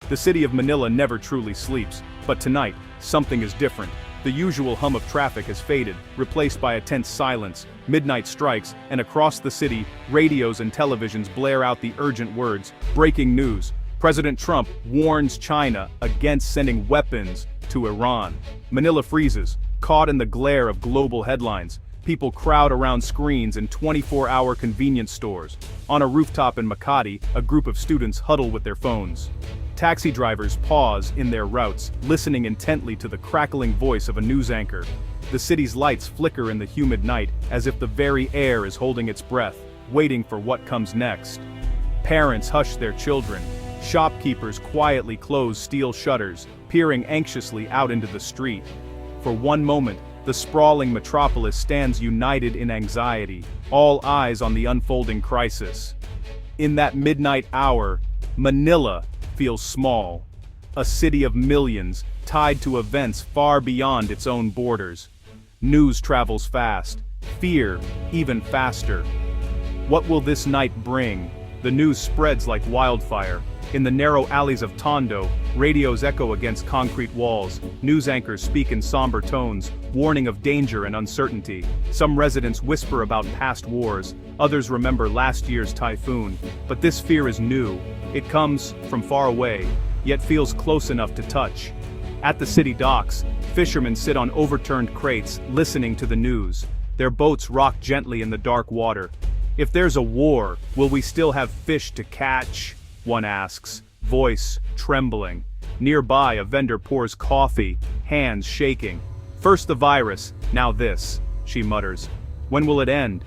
The city of Manila never truly sleeps, but tonight, something is different. The usual hum of traffic has faded, replaced by a tense silence. Midnight strikes, and across the city, radios and televisions blare out the urgent words. Breaking news. President Trump warns China against sending weapons to Iran. Manila freezes, caught in the glare of global headlines. People crowd around screens in 24-hour convenience stores. On a rooftop in Makati, a group of students huddle with their phones. Taxi drivers pause in their routes, listening intently to the crackling voice of a news anchor. The city's lights flicker in the humid night, as if the very air is holding its breath, waiting for what comes next. Parents hush their children. Shopkeepers quietly close steel shutters, peering anxiously out into the street. For one moment, the sprawling metropolis stands united in anxiety, all eyes on the unfolding crisis. In that midnight hour, Manila feels small. A city of millions, tied to events far beyond its own borders. News travels fast, fear even faster. What will this night bring? The news spreads like wildfire. In the narrow alleys of Tondo, radios echo against concrete walls. News anchors speak in somber tones, warning of danger and uncertainty. Some residents whisper about past wars, others remember last year's typhoon. But this fear is new. It comes from far away, yet feels close enough to touch. At the city docks, fishermen sit on overturned crates, listening to the news. Their boats rock gently in the dark water. If there's a war, will we still have fish to catch? One asks, voice trembling. Nearby, a vendor pours coffee, hands shaking. First the virus, now this, she mutters. When will it end?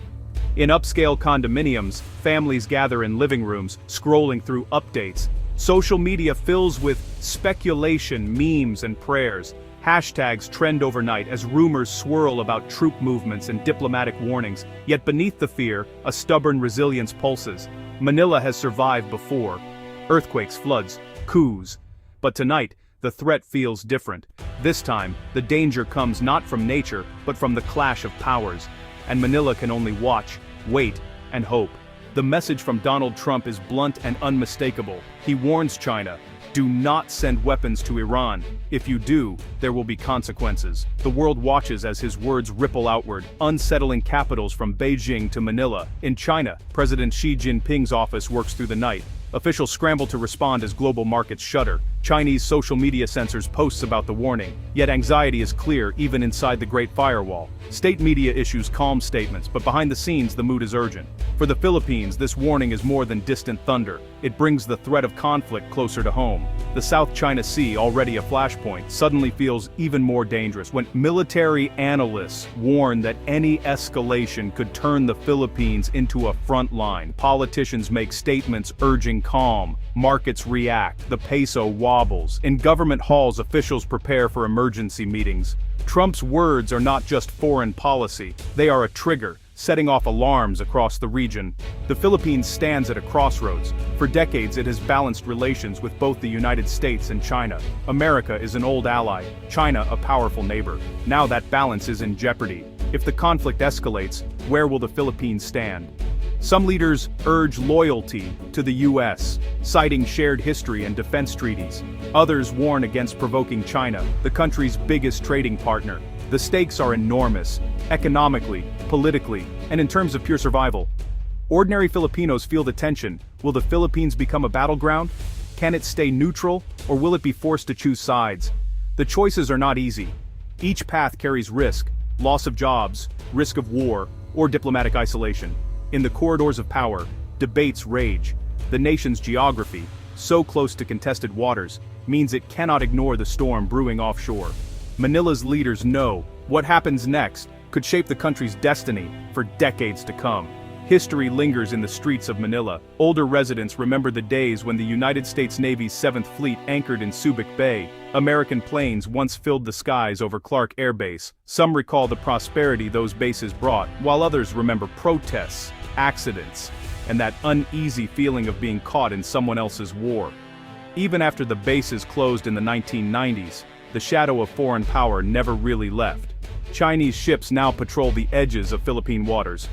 In upscale condominiums, families gather in living rooms, scrolling through updates. Social media fills with speculation, memes, and prayers. Hashtags trend overnight as rumors swirl about troop movements and diplomatic warnings. Yet beneath the fear, a stubborn resilience pulses. Manila has survived before. Earthquakes, floods, coups. But tonight, the threat feels different. This time, the danger comes not from nature, but from the clash of powers. And Manila can only watch, wait, and hope. The message from Donald Trump is blunt and unmistakable. He warns China, do not send weapons to Iran. If you do, there will be consequences. The world watches as his words ripple outward, unsettling capitals from Beijing to Manila. In China, President Xi Jinping's office works through the night. Officials scramble to respond as global markets shudder. Chinese social media censors posts about the warning. Yet anxiety is clear even inside the Great Firewall. State media issues calm statements, but behind the scenes the mood is urgent. For the Philippines, this warning is more than distant thunder. It brings the threat of conflict closer to home. The South China Sea, already a flashpoint, suddenly feels even more dangerous when military analysts warn that any escalation could turn the Philippines into a front line. Politicians make statements urging calm. Markets react. The peso wobbles. In government halls, officials prepare for emergency meetings. Trump's words are not just foreign policy. They are a trigger, setting off alarms across the region. The Philippines stands at a crossroads. For decades it has balanced relations with both the United States and China. America is an old ally, China a powerful neighbor. Now that balance is in jeopardy. If the conflict escalates, where will the Philippines stand? Some leaders urge loyalty to the US, citing shared history and defense treaties. Others warn against provoking China, the country's biggest trading partner. The stakes are enormous, economically, politically, and in terms of pure survival. Ordinary Filipinos feel the tension. Will the Philippines become a battleground? Can it stay neutral, or will it be forced to choose sides? The choices are not easy. Each path carries risk, loss of jobs, risk of war, or diplomatic isolation. In the corridors of power, debates rage. The nation's geography, so close to contested waters, means it cannot ignore the storm brewing offshore. Manila's leaders know what happens next could shape the country's destiny for decades to come. History lingers in the streets of Manila. Older residents remember the days when the United States Navy's 7th Fleet anchored in Subic Bay. American planes once filled the skies over Clark Air Base. Some recall the prosperity those bases brought, while others remember protests, accidents, and that uneasy feeling of being caught in someone else's war. Even after the bases closed in the 1990s, the shadow of foreign power never really left. Chinese ships now patrol the edges of Philippine waters.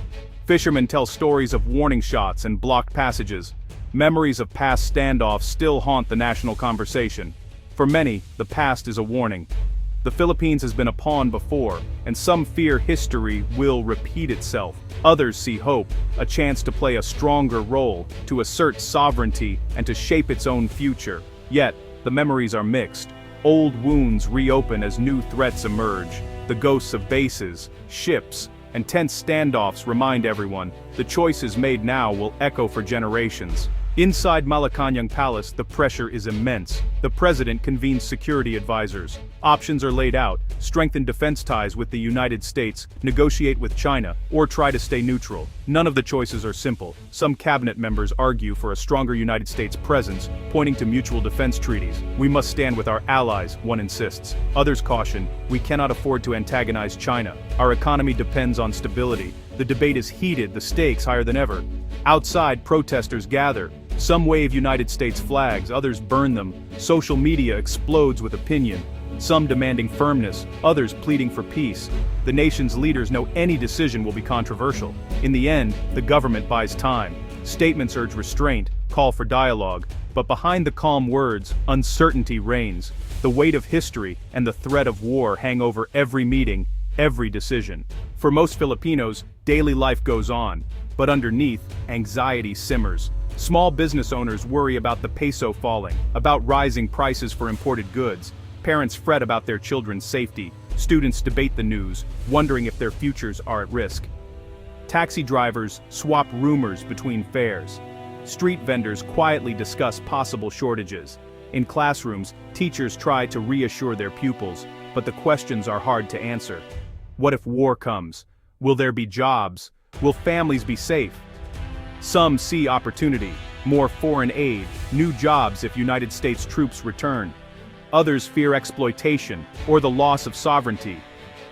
Fishermen tell stories of warning shots and blocked passages. Memories of past standoffs still haunt the national conversation. For many, the past is a warning. The Philippines has been a pawn before, and some fear history will repeat itself. Others see hope, a chance to play a stronger role, to assert sovereignty, and to shape its own future. Yet, the memories are mixed. Old wounds reopen as new threats emerge. The ghosts of bases, ships, and tense standoffs remind everyone, the choices made now will echo for generations. Inside Malacañang Palace, the pressure is immense. The president convenes security advisors. Options are laid out: strengthen defense ties with the United States, negotiate with China, or try to stay neutral. None of the choices are simple. Some cabinet members argue for a stronger United States presence, pointing to mutual defense treaties. We must stand with our allies, one insists. Others caution, we cannot afford to antagonize China. Our economy depends on stability. The debate is heated, the stakes higher than ever. Outside, protesters gather. Some wave United States flags, others burn them. Social media explodes with opinion. Some demanding firmness, others pleading for peace. The nation's leaders know any decision will be controversial. In the end, the government buys time. Statements urge restraint, call for dialogue. But behind the calm words, uncertainty reigns. The weight of history and the threat of war hang over every meeting, every decision. For most Filipinos, daily life goes on. But underneath, anxiety simmers. Small business owners worry about the peso falling, about rising prices for imported goods. Parents fret about their children's safety. Students debate the news, wondering if their futures are at risk. Taxi drivers swap rumors between fares. Street vendors quietly discuss possible shortages. In classrooms, teachers try to reassure their pupils, but the questions are hard to answer. What if war comes? Will there be jobs? Will families be safe? Some see opportunity, more foreign aid, new jobs if United States troops return. Others fear exploitation or the loss of sovereignty.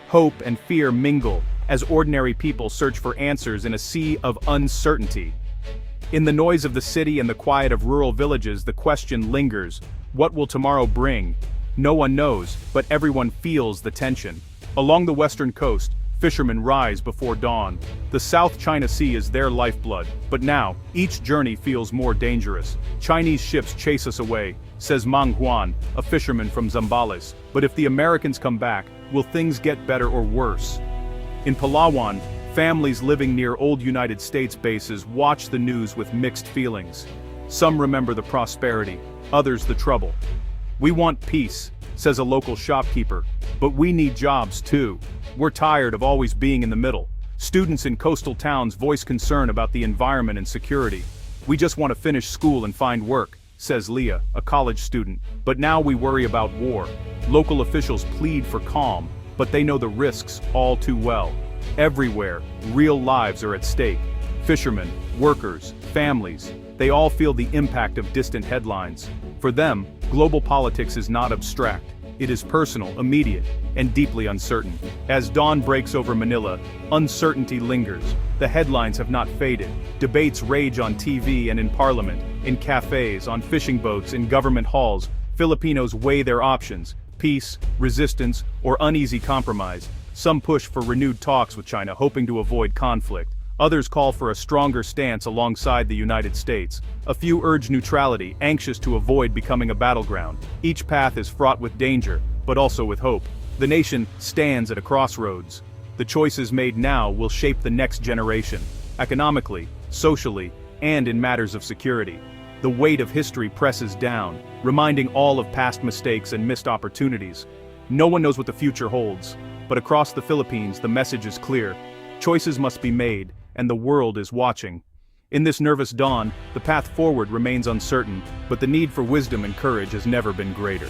Hope and fear mingle as ordinary people search for answers in a sea of uncertainty. In the noise of the city and the quiet of rural villages, the question lingers: what will tomorrow bring? No one knows, but everyone feels the tension. Along the western coast, fishermen rise before dawn. The South China Sea is their lifeblood, but now, each journey feels more dangerous. Chinese ships chase us away, says Mang Huan, a fisherman from Zambales. But if the Americans come back, will things get better or worse? In Palawan, families living near old United States bases watch the news with mixed feelings. Some remember the prosperity, others the trouble. We want peace, says a local shopkeeper, but we need jobs too. We're tired of always being in the middle. Students in coastal towns voice concern about the environment and security. We just want to finish school and find work, says Leah, a college student. But now we worry about war. Local officials plead for calm, but they know the risks all too well. Everywhere, real lives are at stake. Fishermen, workers, families, they all feel the impact of distant headlines. For them, global politics is not abstract. It is personal, immediate, and deeply uncertain. As dawn breaks over Manila, uncertainty lingers. The headlines have not faded. Debates rage on TV and in parliament, in cafes, on fishing boats, in government halls. Filipinos weigh their options: peace, resistance, or uneasy compromise. Some push for renewed talks with China, hoping to avoid conflict. Others call for a stronger stance alongside the United States. A few urge neutrality, anxious to avoid becoming a battleground. Each path is fraught with danger, but also with hope. The nation stands at a crossroads. The choices made now will shape the next generation, economically, socially, and in matters of security. The weight of history presses down, reminding all of past mistakes and missed opportunities. No one knows what the future holds, but across the Philippines the message is clear. Choices must be made, and the world is watching. In this nervous dawn, the path forward remains uncertain, but the need for wisdom and courage has never been greater.